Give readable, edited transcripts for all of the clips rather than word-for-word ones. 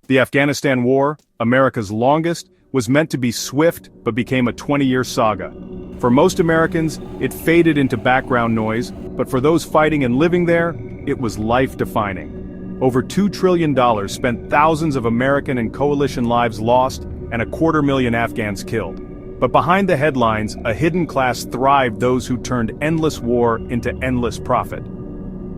The Afghanistan War, America's longest, was meant to be swift but became a 20-year saga. For most Americans, it faded into background noise, but for those fighting and living there, it was life-defining. Over $2 trillion spent, thousands of American and coalition lives lost, and 250,000 Afghans killed. But behind the headlines, a hidden class thrived, those who turned endless war into endless profit.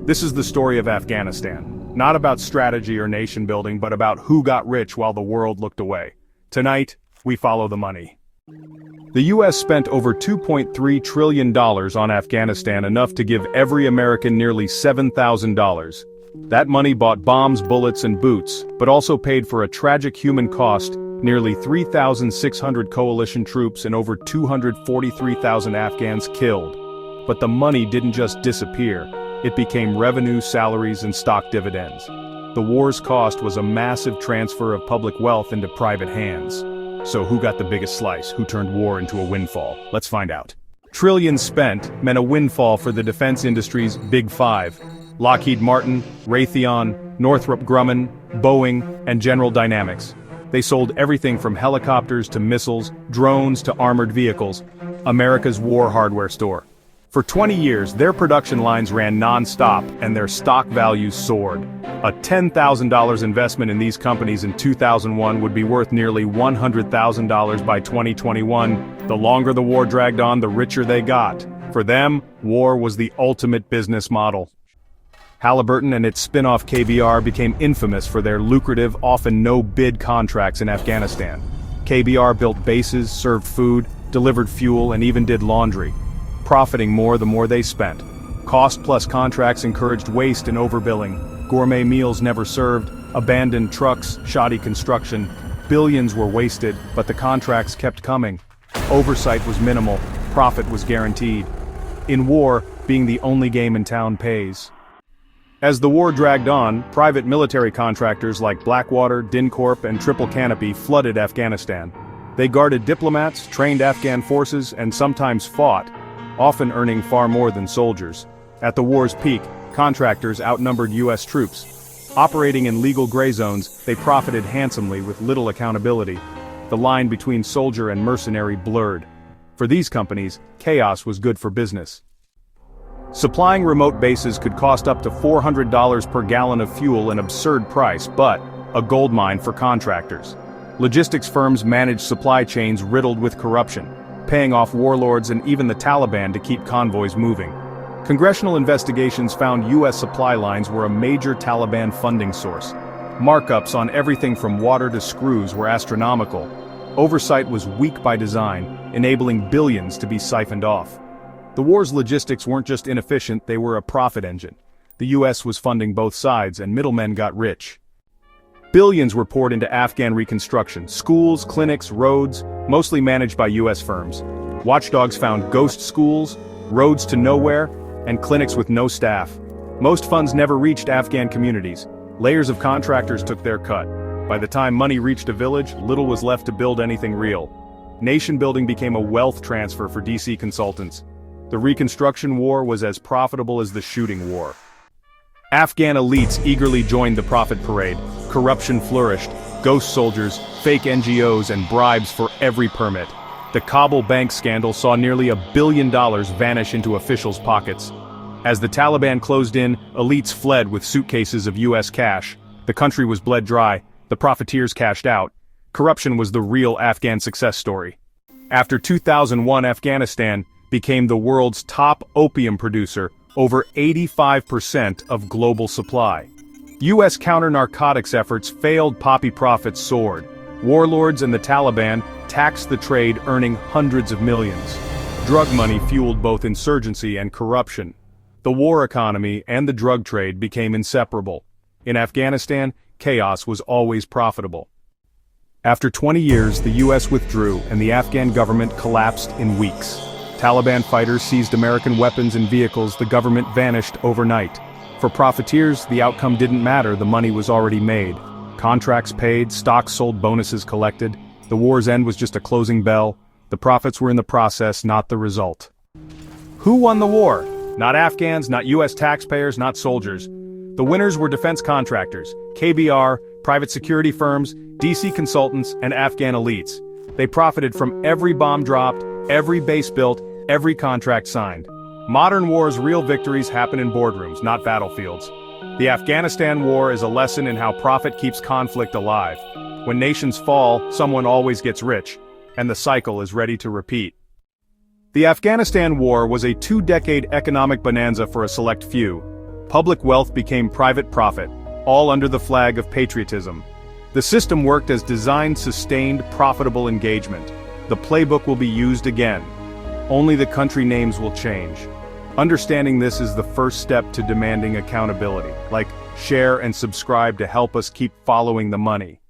This is the story of Afghanistan, not about strategy or nation building, but about who got rich while the world looked away. Tonight, we follow the money. The U.S. spent over $2.3 trillion on Afghanistan, enough to give every American nearly $7,000. That money bought bombs, bullets, and boots, but also paid for a tragic human cost: nearly 3,600 coalition troops and over 243,000 Afghans killed. But the money didn't just disappear. It became revenue, salaries, and stock dividends. The war's cost was a massive transfer of public wealth into private hands. So who got the biggest slice? Who turned war into a windfall? Let's find out. Trillions spent meant a windfall for the defense industry's Big Five: Lockheed Martin, Raytheon, Northrop Grumman, Boeing, and General Dynamics. They sold everything from helicopters to missiles, drones to armored vehicles. America's war hardware store. For 20 years, their production lines ran non-stop, and their stock values soared. A $10,000 investment in these companies in 2001 would be worth nearly $100,000 by 2021. The longer the war dragged on, the richer they got. For them, war was the ultimate business model. Halliburton and its spin-off KBR became infamous for their lucrative, often no-bid contracts in Afghanistan. KBR built bases, served food, delivered fuel, and even did laundry. Profiting more the more they spent. Cost-plus contracts encouraged waste and overbilling. Gourmet meals never served, abandoned trucks, shoddy construction. Billions were wasted, but the contracts kept coming. Oversight was minimal, profit was guaranteed. In war, being the only game in town pays. As the war dragged on, private military contractors like Blackwater, DynCorp, and Triple Canopy flooded Afghanistan. They guarded diplomats, trained Afghan forces, and sometimes fought, often earning far more than soldiers. At the war's peak, contractors outnumbered U.S. troops. Operating in legal gray zones, they profited handsomely with little accountability. The line between soldier and mercenary blurred. For these companies, chaos was good for business. Supplying remote bases could cost up to $400 per gallon of fuel, an absurd price, but a goldmine for contractors. Logistics firms managed supply chains riddled with corruption, paying off warlords and even the Taliban to keep convoys moving. Congressional investigations found U.S. supply lines were a major Taliban funding source. Markups on everything from water to screws were astronomical. Oversight was weak by design, enabling billions to be siphoned off. The war's logistics weren't just inefficient, they were a profit engine. The U.S. was funding both sides, and middlemen got rich. Billions were poured into Afghan reconstruction: schools, clinics, roads, mostly managed by U.S. firms. Watchdogs found ghost schools, roads to nowhere, and clinics with no staff. Most funds never reached Afghan communities. Layers of contractors took their cut. By the time money reached a village, little was left to build anything real. Nation building became a wealth transfer for DC consultants. The Reconstruction War was as profitable as the shooting war. Afghan elites eagerly joined the profit parade. Corruption flourished, ghost soldiers, fake NGOs, and bribes for every permit. The Kabul bank scandal saw nearly $1 billion vanish into officials' pockets. As the Taliban closed in, elites fled with suitcases of U.S. cash. The country was bled dry, the profiteers cashed out. Corruption was the real Afghan success story. After 2001, Afghanistan became the world's top opium producer, over 85% of global supply. U.S. counter-narcotics efforts failed, poppy profits soared. Warlords and the Taliban taxed the trade, earning hundreds of millions. Drug money fueled both insurgency and corruption. The war economy and the drug trade became inseparable. In Afghanistan, chaos was always profitable. After 20 years, the U.S. withdrew and the Afghan government collapsed in weeks. Taliban fighters seized American weapons and vehicles. The government vanished overnight. For profiteers, the outcome didn't matter, the money was already made. Contracts paid, stocks sold, bonuses collected. The war's end was just a closing bell. The profits were in the process, not the result. Who won the war? Not Afghans, not U.S. taxpayers, not soldiers. The winners were defense contractors: KBR, Private security firms, DC consultants, and Afghan elites. They profited from every bomb dropped, every base built, every contract signed. Modern war's real victories happen in boardrooms, not battlefields. The Afghanistan War is a lesson in how profit keeps conflict alive. When nations fall, someone always gets rich, and the cycle is ready to repeat. The Afghanistan War was a 2-decade economic bonanza for a select few. Public wealth became private profit, all under the flag of patriotism. The system worked as designed, sustained, profitable engagement. The playbook will be used again. Only the country names will change. Understanding this is the first step to demanding accountability, like share and subscribe to help us keep following the money.